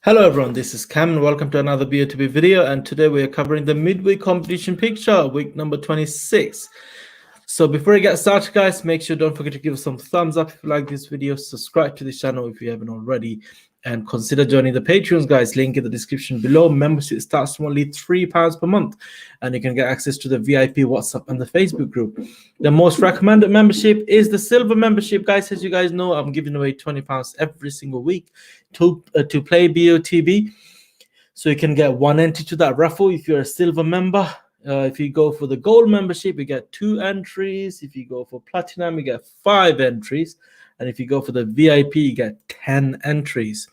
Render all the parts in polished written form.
Hello everyone, this is Cam and welcome to another BOTB video, and today we are covering the midweek competition picture, week number 26. So before we get started guys, make sure don't forget to give us some thumbs up if you like this video, subscribe to this channel if you haven't already, and consider joining the Patreons guys, link in the description below. Membership starts from only £3 per month and you can get access to the VIP WhatsApp and the Facebook group. The most recommended membership is the silver membership guys. As you guys know, I'm giving away £20 every single week to play BOTB, so you can get one entry to that raffle if you're a silver member. If you go for the gold membership, you get 2 entries. If you go for platinum, you get 5 entries. And if you go for the VIP, you get 10 entries.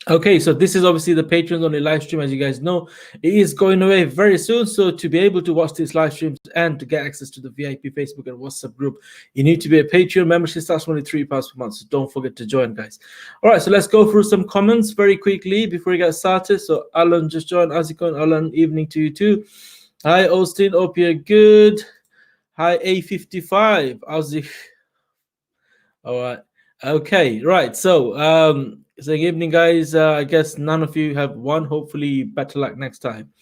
Okay, so this is obviously the Patreons only live stream. As you guys know, it is going away very soon. So to be able to watch these live streams and to get access to the VIP Facebook and WhatsApp group, you need to be a Patreon. Membership starts only £3 per month. So don't forget to join, guys. All right, so let's go through some comments very quickly before we get started. So Alan just joined. How's it going, Alan? Evening to you too. Hi, Austin. Hope you're good. Hi, A55. How's it? All right. Okay. Right. So, good evening, guys. I guess none of you have won. Hopefully, better luck next time.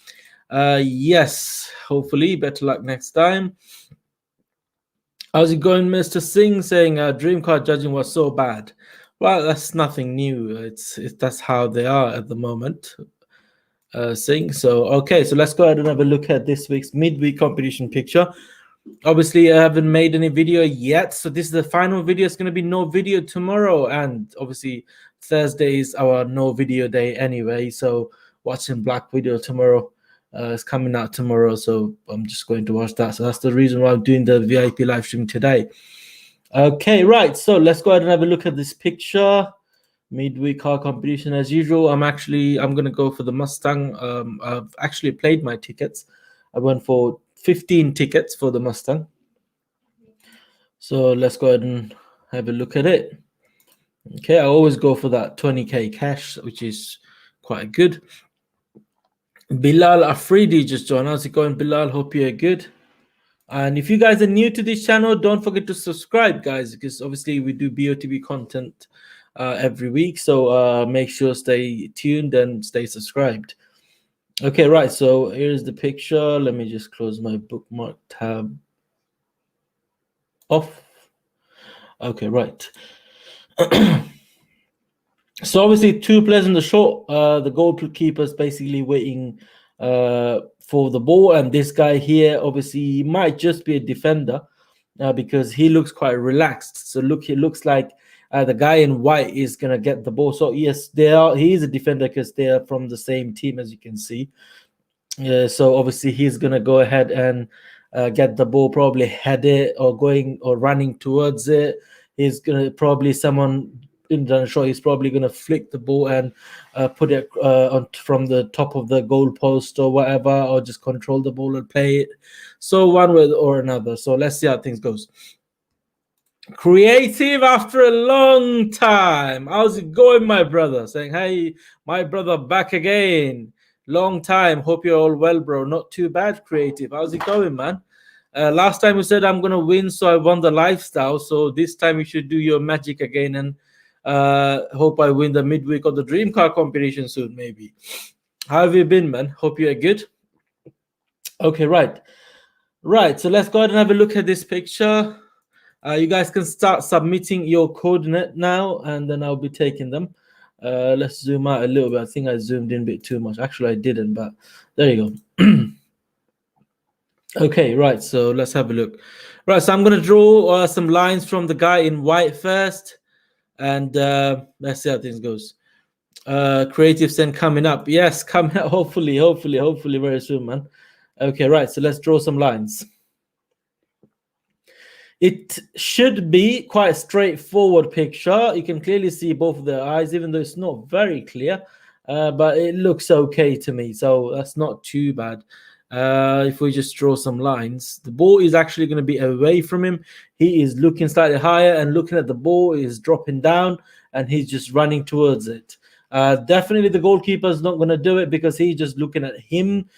Yes. Hopefully, better luck next time. How's it going, Mr. Singh? Saying dream card judging was so bad. Well, that's nothing new. That's how they are at the moment. Singh. So, okay. So let's go ahead and have a look at this week's midweek competition picture. Obviously I haven't made any video yet, so this is the final video. It's going to be no video tomorrow, and obviously Thursday is our no video day anyway, so watching Black Widow tomorrow is coming out tomorrow, so I'm just going to watch that. So that's the reason why I'm doing the VIP live stream today. Okay, right, so let's go ahead and have a look at this picture. Midweek car competition as usual. I'm going to go for the Mustang. I've actually played my tickets. I went for 15 tickets for the Mustang. So let's go ahead and have a look at it. Okay, I always go for that 20k cash, which is quite good. Bilal Afridi just joined. How's it going, Bilal? Hope you're good. And if you guys are new to this channel, don't forget to subscribe, guys, because obviously we do BOTB content every week. So make sure stay tuned and stay subscribed. Okay, right, so here's the picture. Let me just close my bookmark tab off. Okay, right. So obviously 2 players in the short. The goalkeeper is basically waiting for the ball, and this guy here obviously he might just be a defender because he looks quite relaxed. So look, it looks like the guy in white is gonna get the ball. So yes, he is a defender because they are from the same team, as you can see. So obviously he's gonna go ahead and get the ball, probably head it or going or running towards it. He's gonna probably someone in the shot. He's probably gonna flick the ball and put it on from the top of the goal post or whatever, or just control the ball and play it. So one way or another. So let's see how things goes. Creative after a long time. How's it going, my brother? Saying, hey, my brother, back again. Long time. Hope you're all well, bro. Not too bad, Creative. How's it going, man? Last time you said I'm gonna win, so I won the lifestyle. So this time you should do your magic again, and hope I win the midweek or the dream car competition soon, maybe. How have you been, man? Hope you're good. Okay, right. So let's go ahead and have a look at this picture. You guys can start submitting your coordinate now, and then I'll be taking them. Let's zoom out a little bit. I think I zoomed in a bit too much. Actually, I didn't, but there you go. Okay, right. So let's have a look. Right, so I'm going to draw some lines from the guy in white first, and let's see how things goes. Creative Sen coming up. Yes, coming up. Hopefully very soon, man. Okay, right. So let's draw some lines. It should be quite a straightforward picture. You can clearly see both of their eyes, even though it's not very clear, but it looks okay to me, so that's not too bad. If we just draw some lines, the ball is actually going to be away from him. He is looking slightly higher and looking at the ball, is dropping down, and he's just running towards it. Definitely the goalkeeper is not going to do it because he's just looking at him,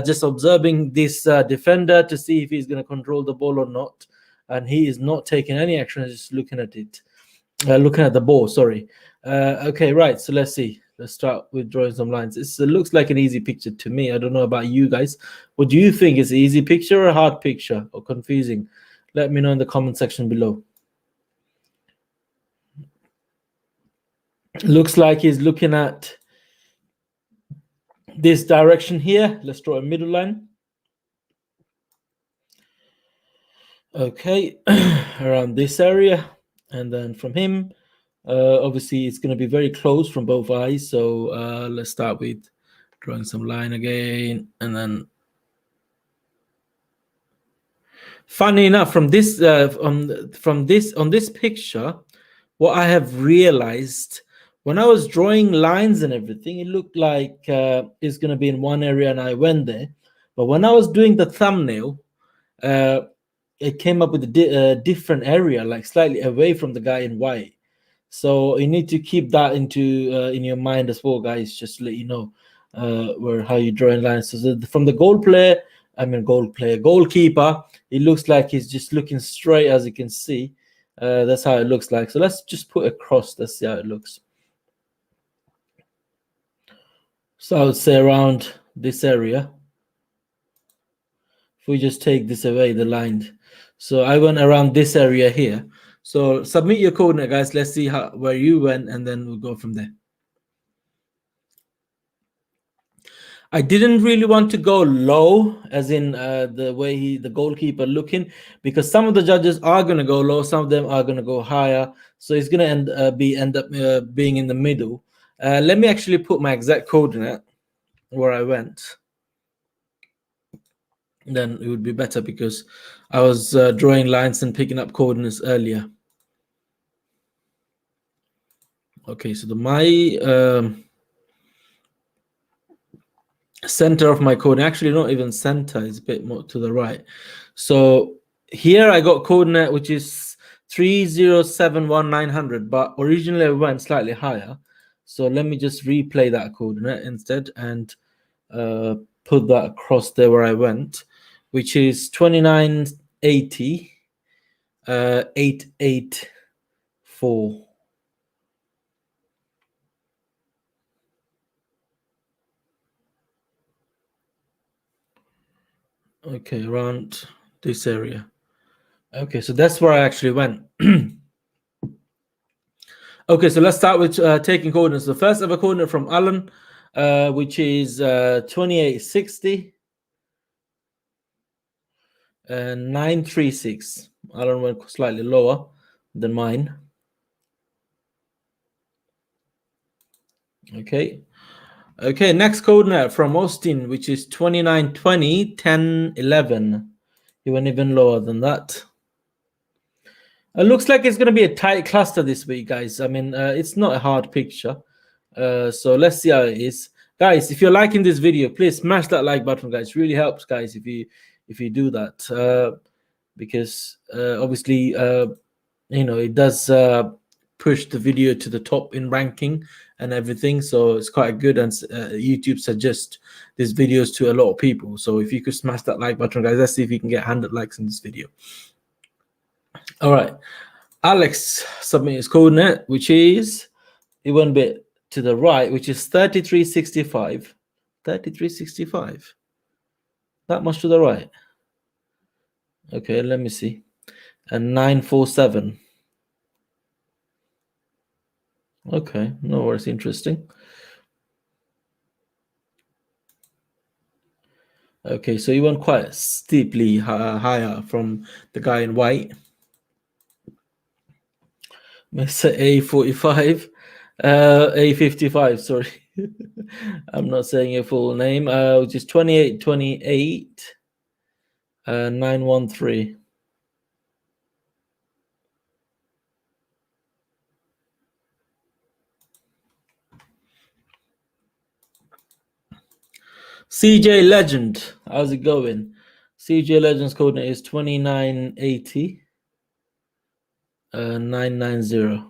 just observing this defender to see if he's going to control the ball or not. And he is not taking any action, just looking at it, looking at the ball. Sorry. Okay, right. So let's see. Let's start with drawing some lines. It looks like an easy picture to me. I don't know about you guys. What do you think? Is it an easy picture or a hard picture or confusing? Let me know in the comment section below. Looks like he's looking at this direction here. Let's draw a middle line. Okay, around this area. And then from him, obviously it's going to be very close from both eyes. So let's start with drawing some line again. And then funny enough, from this on this picture, what I have realized, when I was drawing lines and everything, it looked like it's going to be in one area and I went there. But when I was doing the thumbnail, it came up with a different area, like slightly away from the guy in white. So you need to keep that into in your mind as well, guys, just to let you know how you're drawing lines. So from the goalkeeper, it looks like he's just looking straight, as you can see. That's how it looks like. So let's just put a cross. Let's see how it looks. So I would say around this area. If we just take this away, the line. So I went around this area here. So submit your coordinate, guys. Let's see where you went, and then we'll go from there. I didn't really want to go low, as in the way the goalkeeper looking, because some of the judges are going to go low, some of them are going to go higher. So it's going to end up being in the middle. Let me actually put my exact coordinate where I went. Then it would be better, because I was drawing lines and picking up coordinates earlier. Okay, so my center of my coordinate, actually not even center, is a bit more to the right. So here I got coordinate which is 3071900, but originally I went slightly higher. So let me just replay that coordinate instead and put that across there where I went, which is 2980 884. Okay, around this area. Okay, so that's where I actually went. Okay, so let's start with taking coordinates. The first ever coordinate from Alan, which is 2860 and 936. Alan went slightly lower than mine. Okay. Okay, next coordinate from Austin, which is 2920 1011. He went even lower than that. It looks like it's going to be a tight cluster this week, guys. I mean, it's not a hard picture. So let's see how it is. Guys, if you're liking this video, please smash that like button, guys. It really helps, guys, if you do that. Because obviously, it does push the video to the top in ranking and everything. So it's quite good, and YouTube suggests these videos to a lot of people. So if you could smash that like button, guys, let's see if you can get 100 likes in this video. All right, Alex submit his coordinate, which is, it went a bit to the right, which is 3365. 3365. That much to the right. Okay, let me see. And 947. Okay, no worries, interesting. Okay, so you went quite steeply higher from the guy in white. Mr. A45, A55, sorry. I'm not saying your full name, which is 2828 913. CJ Legend, how's it going? CJ Legend's coordinate is 2980 990.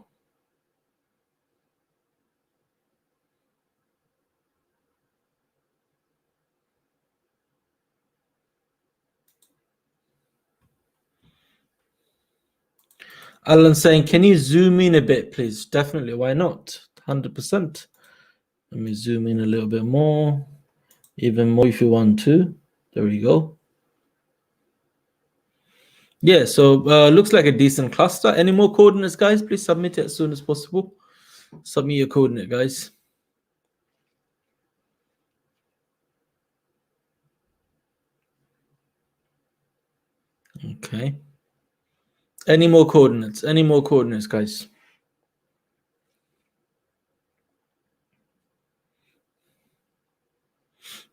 Alan saying, can you zoom in a bit, please? Definitely, why not? 100%. Let me zoom in a little bit more, even more if you want to. There we go. Yeah, so looks like a decent cluster. Any more coordinates, guys? Please submit it as soon as possible. Submit your coordinate, guys. Okay. Any more coordinates? Any more coordinates, guys?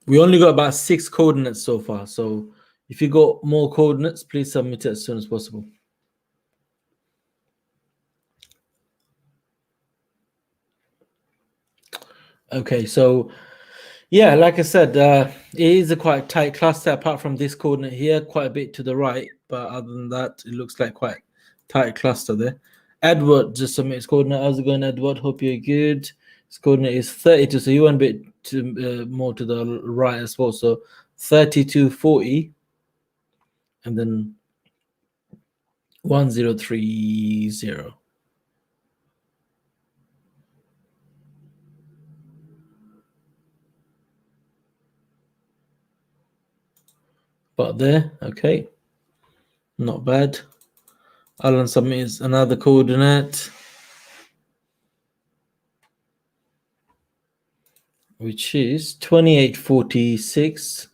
We only got about 6 coordinates so far. So if you got more coordinates, please submit it as soon as possible. Okay, so yeah, like I said, it is a quite tight cluster apart from this coordinate here, quite a bit to the right. But other than that, it looks like quite tight cluster there. Edward just submit his coordinate. How's it going, Edward? Hope you're good. His coordinate is 32, so you went a bit more to the right as well. So 3240 and then 1030. But there, okay, not bad. Alan submits another coordinate, which is 2846,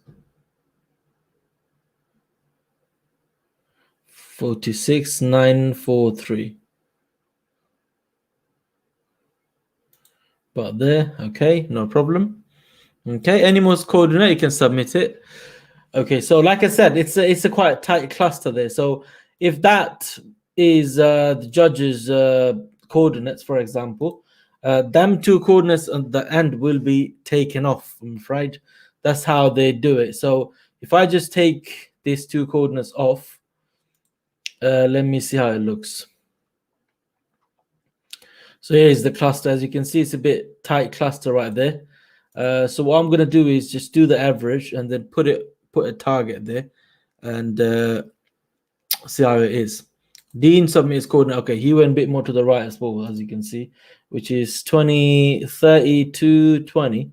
46943. But there, okay, no problem. Okay, any more coordinate, you can submit it. Okay, so like I said, it's a quite tight cluster there. So if that is the judge's coordinates, for example, them 2 coordinates at the end will be taken off, I'm afraid. That's how they do it. So if I just take these 2 coordinates off, let me see how it looks. So here's the cluster. As you can see, it's a bit tight cluster right there. So what I'm going to do is just do the average and then put a target there and see how it is. Dean submits coordinate. Okay, he went a bit more to the right as well, as you can see, which is 32 20,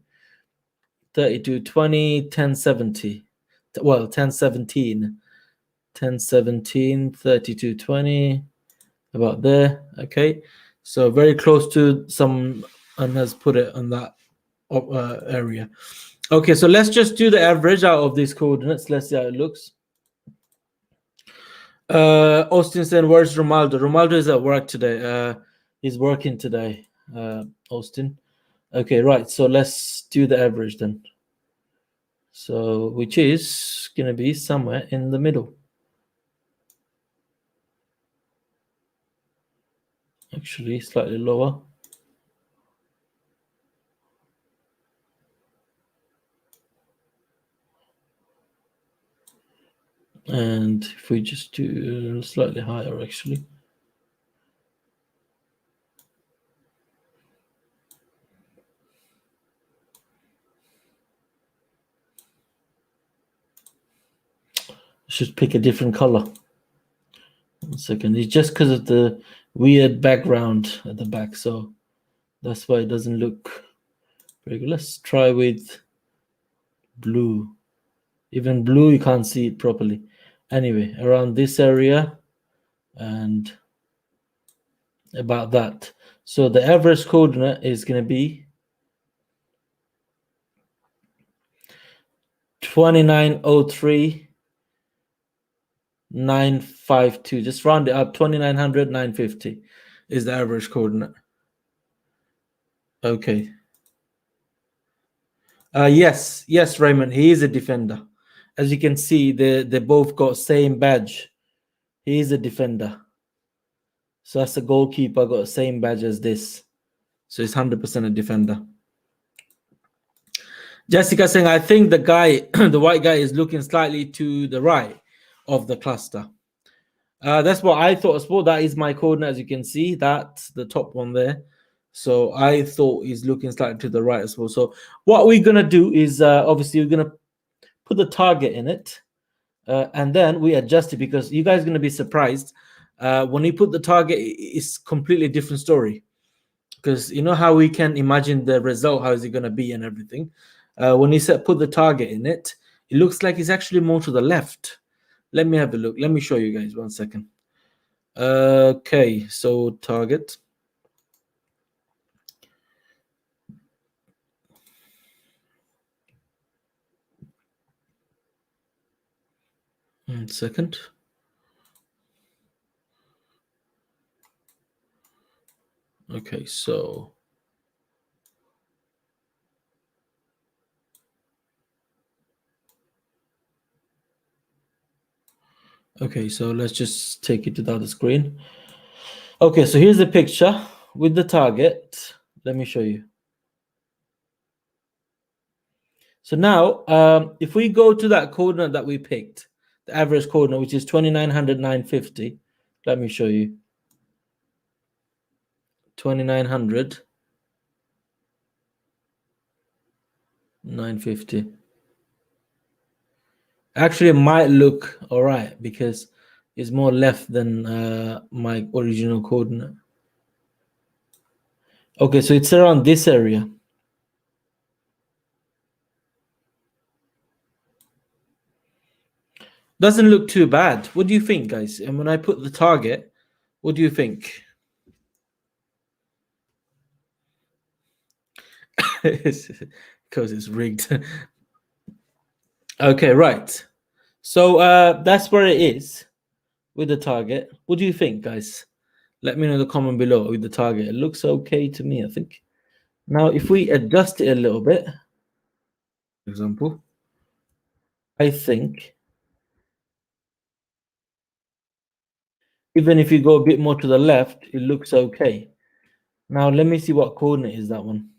1070. Well, 1017, 32 20, about there. Okay, so very close to some, and has put it on that area. Okay, so let's just do the average out of these coordinates. Let's see how it looks. Austin said, where's Ronaldo? Ronaldo is at work today. He's working today, Austin. Okay, right. So let's do the average then. So which is going to be somewhere in the middle. Actually, slightly lower. And if we just do slightly higher, actually. Should pick a different color. 1 second. It's just because of the weird background at the back, so that's why it doesn't look very good. Let's try with blue. Even blue, you can't see it properly. Anyway, around this area and about that. So the average coordinate is going to be 2903 952. Just round it up. 2900 950 is the average coordinate. Okay. Yes, Raymond. He is a defender. As you can see, they both got same badge. He is a defender. So that's the goalkeeper, got the same badge as this. So he's 100% a defender. Jessica saying, I think the guy, the white guy, is looking slightly to the right of the cluster. That's what I thought as well. That is my coordinate, as you can see. That's the top one there. So I thought he's looking slightly to the right as well. So what we're going to do is, obviously, we're going to put the target in it. And then we adjust it, because you guys are going to be surprised. When you put the target, it's completely different story. because you know how we can imagine the result, how is it going to be and everything. When you put the target in it, it looks like it's actually more to the left. Let me have a look. Let me show you guys 1 second. Okay, so target. One second. Okay, so let's just take it to the other screen. Okay, so here's the picture with the target. Let me show you. So now, if we go to that coordinate that we picked, the average coordinate, which is 2900, 950, let me show you. 2900, 950. Actually, it might look all right because it's more left than my original coordinate. Okay, so it's around this area. Doesn't look too bad. What do you think, guys? And when I put the target, what do you think? Because it's rigged. Okay, right. So that's where it is with the target. What do you think, guys? Let me know in the comment below with the target. It looks okay to me, I think. Now, if we adjust it a little bit, for example, I think even if you go a bit more to the left, it looks okay. Now, let me see what coordinate is that one.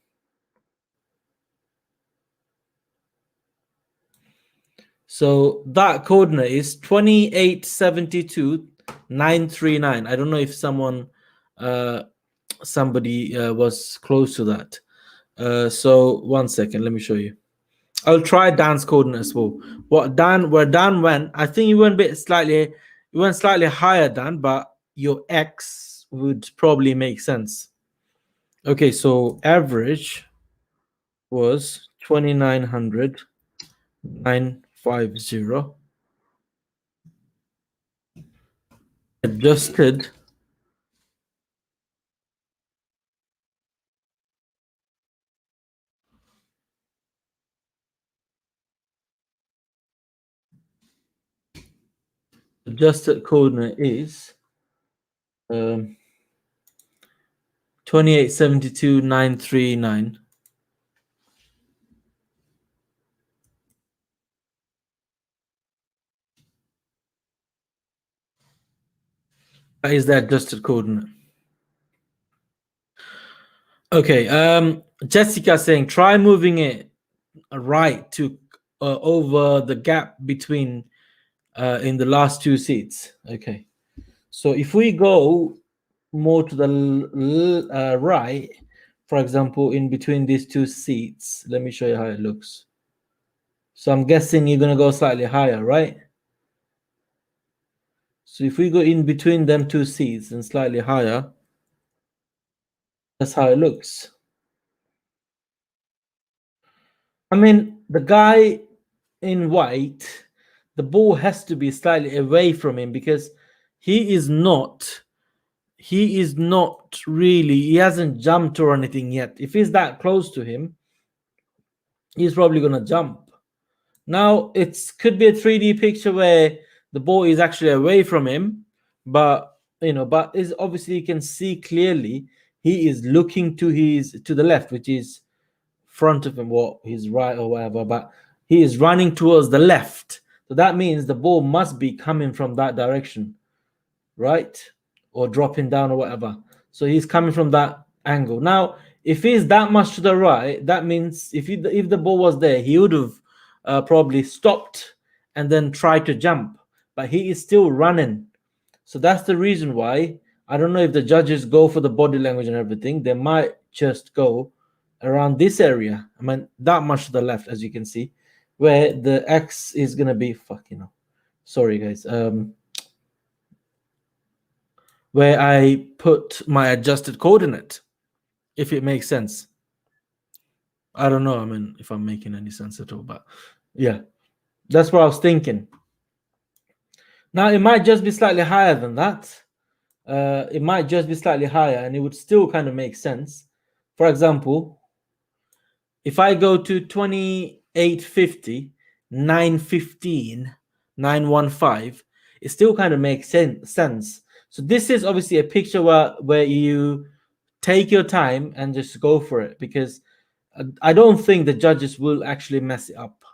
So that coordinate is 2872, 939. I don't know if somebody was close to that. So 1 second, let me show you. I'll try Dan's coordinate as well. Where Dan went, I think you went slightly higher, Dan, but your X would probably make sense. Okay, so average was 2900, 950. Adjusted coordinate is 2872, 939. That is the adjusted coordinate. Okay, Jessica saying try moving it right to over the gap between in the last two seats. Okay, so if we go more to the right, for example, in between these two seats, let me show you how it looks. So I'm guessing you're gonna go slightly higher, right? So if we go in between them two seats and slightly higher, that's how it looks. I mean, the guy in white, the ball has to be slightly away from him because he is not really, he hasn't jumped or anything yet. If he's that close to him, he's probably going to jump. Now, it could be a 3D picture where the ball is actually away from him, but is obviously you can see clearly he is looking to the left, which is front of him, or his right or whatever, but he is running towards the left. So that means the ball must be coming from that direction, right? Or dropping down or whatever. So he's coming from that angle. Now, if he's that much to the right, that means if the ball was there, he would have probably stopped and then tried to jump. But he is still running. So that's the reason why. I don't know if the judges go for the body language and everything. They might just go around this area. I mean, that much to the left, as you can see, where the X is going to be, sorry guys. Where I put my adjusted coordinate. if it makes sense. I don't know, I mean, if I'm making any sense at all, but yeah, that's what I was thinking. Now it might just be slightly higher than that. It might just be slightly higher and it would still kind of make sense. For example, if I go to 2850, 915, 915, it still kind of makes sense. So this is obviously a picture where you take your time and just go for it, because I don't think the judges will actually mess it up,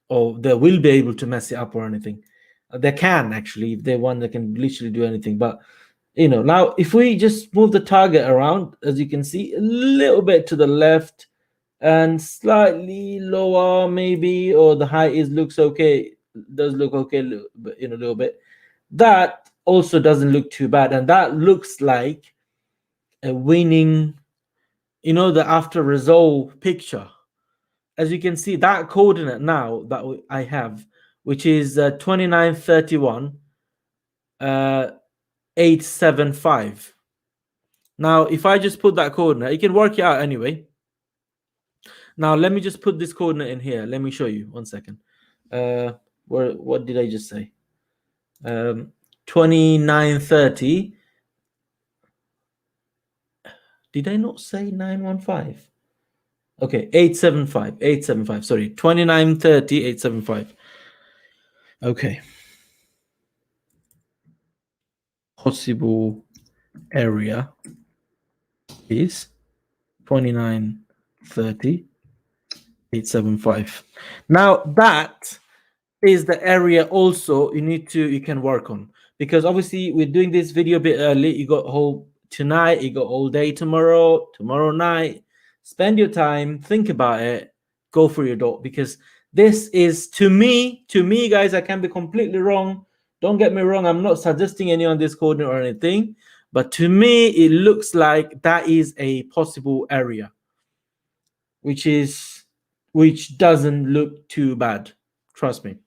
or they will be able to mess it up or anything. They can actually, if they want, they can literally do anything. But you know, now if we just move the target around, as you can see, a little bit to the left and slightly lower maybe, or the height looks okay, does look okay, but in a little bit, that also doesn't look too bad, and that looks like a winning, you know, the after resolve picture. As you can see, that coordinate now that I have, which is 2931 875. Now if I just put that coordinate, you can work it out anyway. Now let me just put this coordinate in here. Let me show you 1 second. What did I just say? 2930. Did I not say 915? Okay, 875. Sorry, 2930 875. Okay. Possible area is 2930 875. Now that is the area also you can work on, because obviously we're doing this video a bit early. You got whole tonight, you got all day tomorrow night. Spend your time, think about it, go for your dot, because this is to me guys, I can be completely wrong, don't get me wrong, I'm not suggesting any on this coordinate or anything, but to me it looks like that is a possible area, which doesn't look too bad, trust me.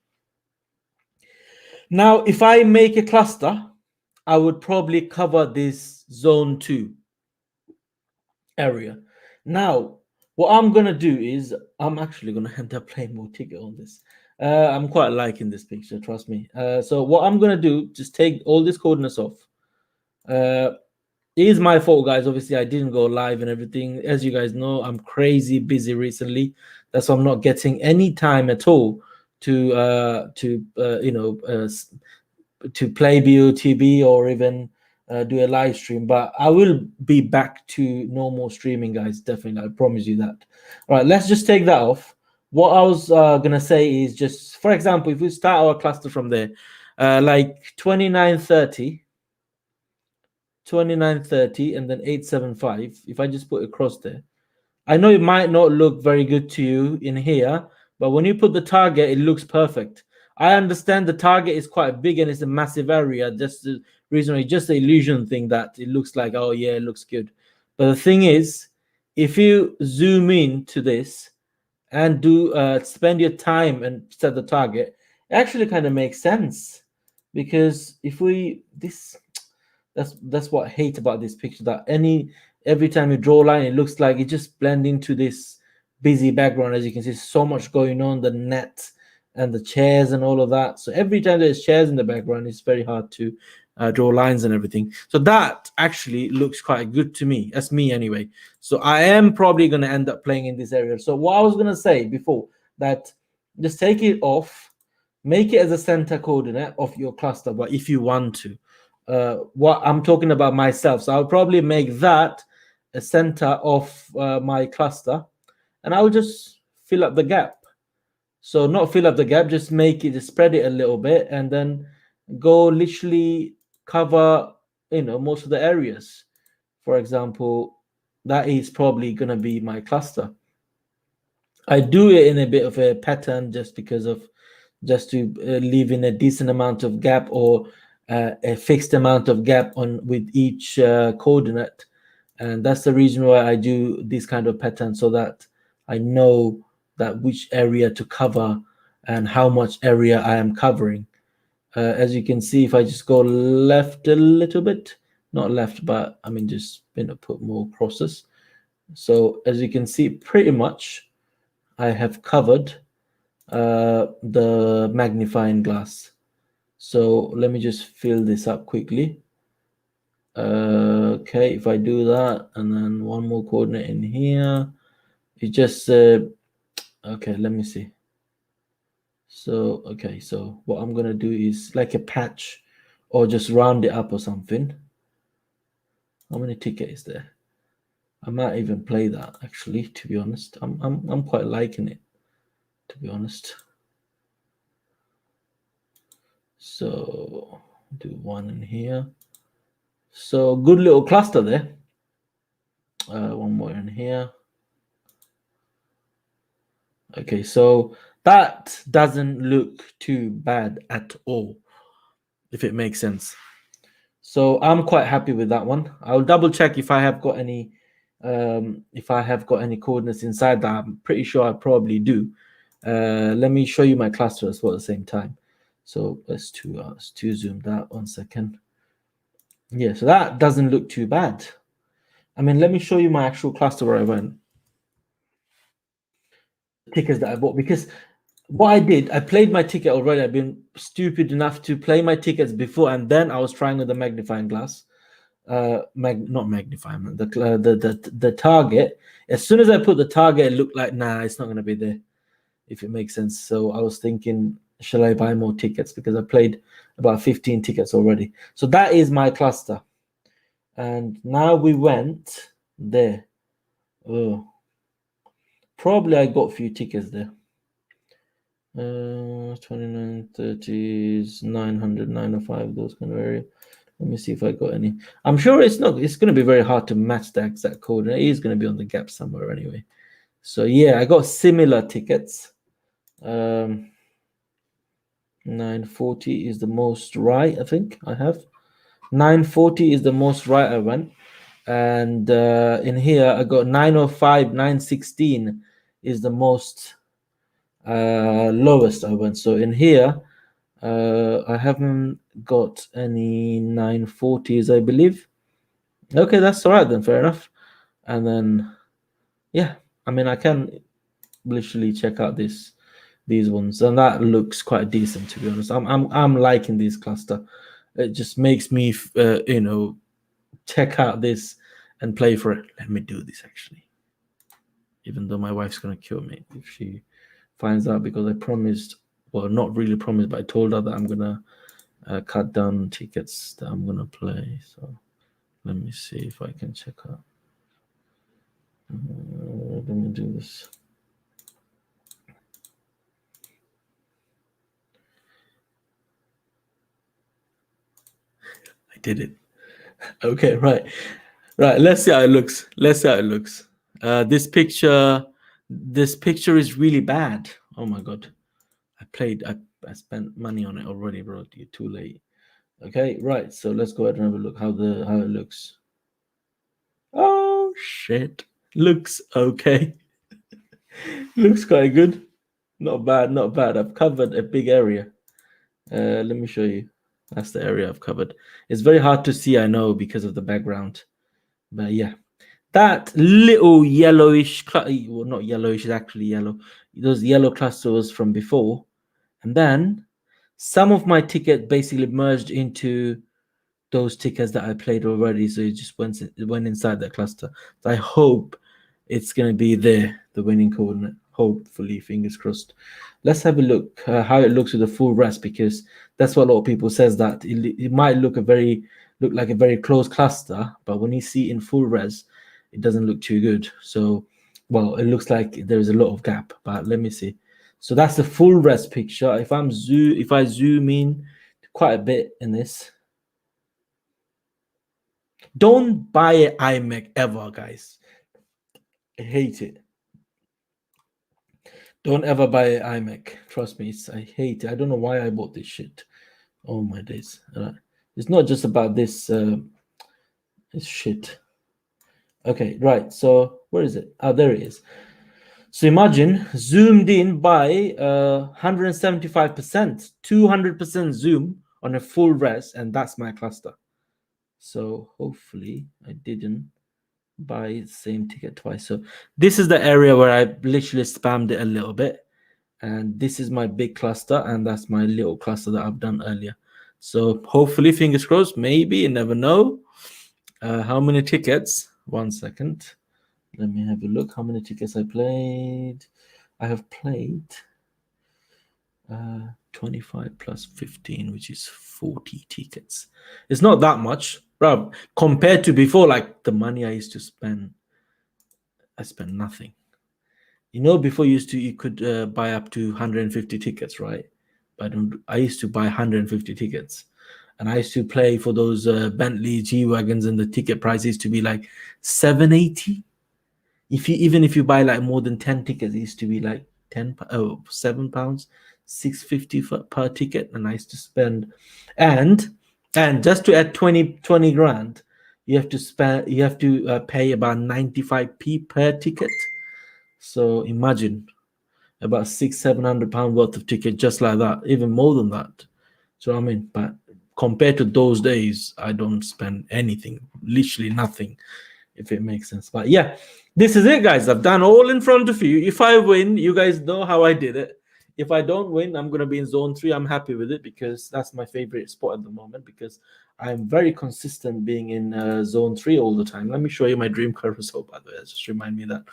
Now, if I make a cluster, I would probably cover this zone 2 area. Now, what I'm going to do is I'm actually going to end up playing more ticket on this. I'm quite liking this picture, trust me. So what I'm going to do, just take all these coordinates off. It is my fault, guys. Obviously, I didn't go live and everything. As you guys know, I'm crazy busy recently. That's why I'm not getting any time at all to play BOTB or even do a live stream. But I will be back to normal streaming, guys. Definitely, I promise you that. All right, let's just take that off. What I was gonna say is, just for example, if we start our cluster from there, like 2930, and then 875. If I just put across there, I know it might not look very good to you in here, but when you put the target, it looks perfect. I understand the target is quite big and it's a massive area. Just the reason why, just the illusion thing that it looks like, oh yeah, it looks good. But the thing is, if you zoom in to this and do spend your time and set the target, it actually kind of makes sense. Because if we that's what I hate about this picture, that every time you draw a line, it looks like it just blends into this busy background. As you can see, so much going on, the net and the chairs and all of that. So every time there's chairs in the background, it's very hard to draw lines and everything. So that actually looks quite good to me. That's me anyway. So I am probably going to end up playing in this area. So what I was going to say before that, just take it off, make it as a center coordinate of your cluster, but if you want to. What I'm talking about myself, so I'll probably make that a center of my cluster, and I'll just fill up the gap. So not fill up the gap, just make it, just spread it a little bit, and then go literally cover most of the areas. For example, that is probably gonna be my cluster. I do it in a bit of a pattern just because of to leave in a decent amount of gap, or a fixed amount of gap with each coordinate, and that's the reason why I do this kind of pattern, so that I know that which area to cover and how much area I am covering. As you can see, if I just go left a little bit, not left, but I mean just put more crosses. So as you can see, pretty much I have covered the magnifying glass. So let me just fill this up quickly. Okay, if I do that and then one more coordinate in here, it just okay, let me see. So okay, so what I'm gonna do is like a patch or just round it up or something. How many tickets is there? I might even play that actually, to be honest. I'm quite liking it, to be honest. So do one in here. So good little cluster there. One more in here. Okay, so that doesn't look too bad at all, if it makes sense. So I'm quite happy with that one. I'll double check if I have got any coordinates inside that. I'm pretty sure I probably do. Let me show you my cluster as well at the same time. So let's to zoom that 1 second. Yeah, so that doesn't look too bad. I mean, let me show you my actual cluster where I went. Tickets that I bought, because what I did, I played my ticket already. I've been stupid enough to play my tickets before, and then I was trying with the magnifying glass. Not magnifying, the target. As soon as I put the target, it looked like, nah, it's not going to be there, if it makes sense. So I was thinking, shall I buy more tickets? Because I played about 15 tickets already. So that is my cluster. And now we went there. Oh, probably I got a few tickets there. 29, 30s, 900, 905, those kind of area. Let me see if I got any. I'm sure it's going to be very hard to match the exact code. It is going to be on the gap somewhere anyway. So yeah, I got similar tickets. 940 is the most right, I think I have. 940 is the most right I went. And in here, I got 905, 916 is the most lowest I went. So in here, I haven't got any 940s, I believe. Okay, that's all right then, fair enough. And then, yeah, I mean, I can literally check out these ones, and that looks quite decent, to be honest. I'm liking this cluster. It just makes me, check out this and play for it. Let me do this actually, even though my wife's gonna kill me if she finds out, because I promised, well, not really promised, but I told her that I'm gonna cut down tickets that I'm gonna play. So let me see if I can check out. Let me do this. I did it. Okay, right. Let's see how it looks. This picture is really bad. Oh my god. I spent money on it already, bro. You're too late. Okay, right. So let's go ahead and have a look how it looks. Oh shit. Looks okay. Looks quite good. Not bad. I've covered a big area. Let me show you. That's the area I've covered. It's very hard to see, I know, because of the background. But yeah, that little yellowish, well, not yellowish, it's actually yellow. Those yellow clusters from before. And then some of my tickets basically merged into those tickets that I played already. So it just went inside that cluster. So I hope it's going to be there, the winning coordinate. Hopefully, fingers crossed. Let's have a look how it looks with a full rest, because that's what a lot of people says, that it might look like a very close cluster, but when you see in full res, it doesn't look too good. So, well, it looks like there's a lot of gap, but let me see. So that's the full res picture. If I zoom in quite a bit in this, don't buy an iMac ever, guys. I hate it. Don't ever buy an iMac. Trust me, I hate it. I don't know why I bought this shit. Oh my days. It's not just about this shit. Okay, right. So where is it? Oh, there it is. So imagine zoomed in by 175%, 200% zoom on a full res, and that's my cluster. So hopefully I didn't buy the same ticket twice. So this is the area where I literally spammed it a little bit. And this is my big cluster, and that's my little cluster that I've done earlier. So hopefully, fingers crossed, maybe, you never know. How many tickets? 1 second. Let me have a look. How many tickets I played? I have played 25 plus 15, which is 40 tickets. It's not that much, bro. Compared to before, like the money I used to spend, I spent nothing. You know, before you could buy up to 150 tickets, right? But I used to buy 150 tickets, and I used to play for those Bentley G wagons, and the ticket price used to be like 780. Even if you buy like more than 10 tickets, it used to be like £7, 650 per ticket, and I used to spend, and just to add 20 grand, you have to pay about 95p per ticket. So imagine about £600-700 worth of ticket just like that, even more than that. So I mean, but compared to those days, I don't spend anything, literally nothing, if it makes sense. But yeah, this is it, guys. I've done all in front of you. If I win, you guys know how I did it. If I don't win, I'm gonna be in zone 3. I'm happy with it because that's my favorite spot at the moment, because I'm very consistent being in zone 3 all the time. Let me show you my dream car result, by the way. Just remind me that.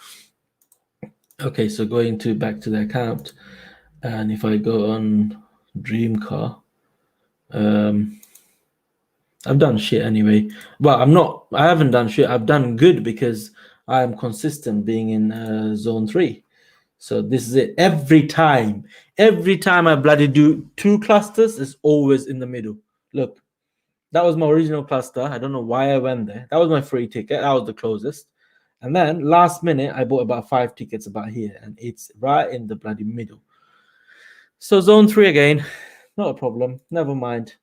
Okay, so going back to the account, and if I go on dream car, I've done shit anyway. Well, I haven't done shit. I've done good because I am consistent being in zone 3. So this is it. Every time I bloody do 2 clusters, it's always in the middle. Look, that was my original cluster. I don't know why I went there. That was my free ticket. That was the closest. And then last minute, I bought about 5 tickets about here, and it's right in the bloody middle. So zone 3 again, not a problem. Never mind.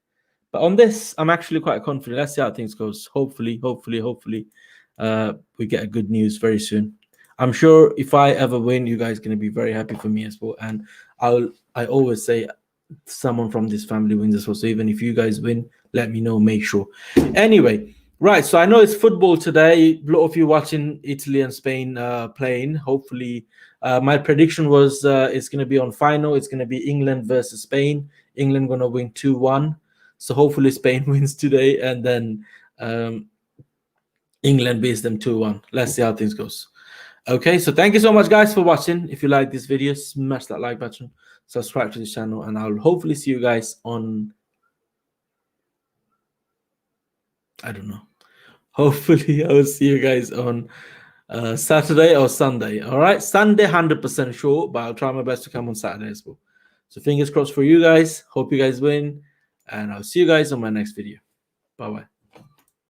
But on this, I'm actually quite confident. Let's see how things goes. Hopefully, we get a good news very soon. I'm sure if I ever win, you guys are going to be very happy for me as well. And I always say someone from this family wins as well. So even if you guys win, let me know, make sure. Anyway, right. So I know it's football today. A lot of you watching Italy and Spain playing. Hopefully, my prediction was it's going to be on final. It's going to be England versus Spain. England going to win 2-1. So hopefully Spain wins today, and then England beats them 2-1. Let's see how things goes. Okay, so thank you so much, guys, for watching. If you like this video, smash that like button, subscribe to the channel, and I'll hopefully see you guys on, I don't know. Hopefully I will see you guys on Saturday or Sunday. All right, Sunday 100% sure, but I'll try my best to come on Saturday as well. So fingers crossed for you guys. Hope you guys win, and I'll see you guys on my next video. Bye-bye.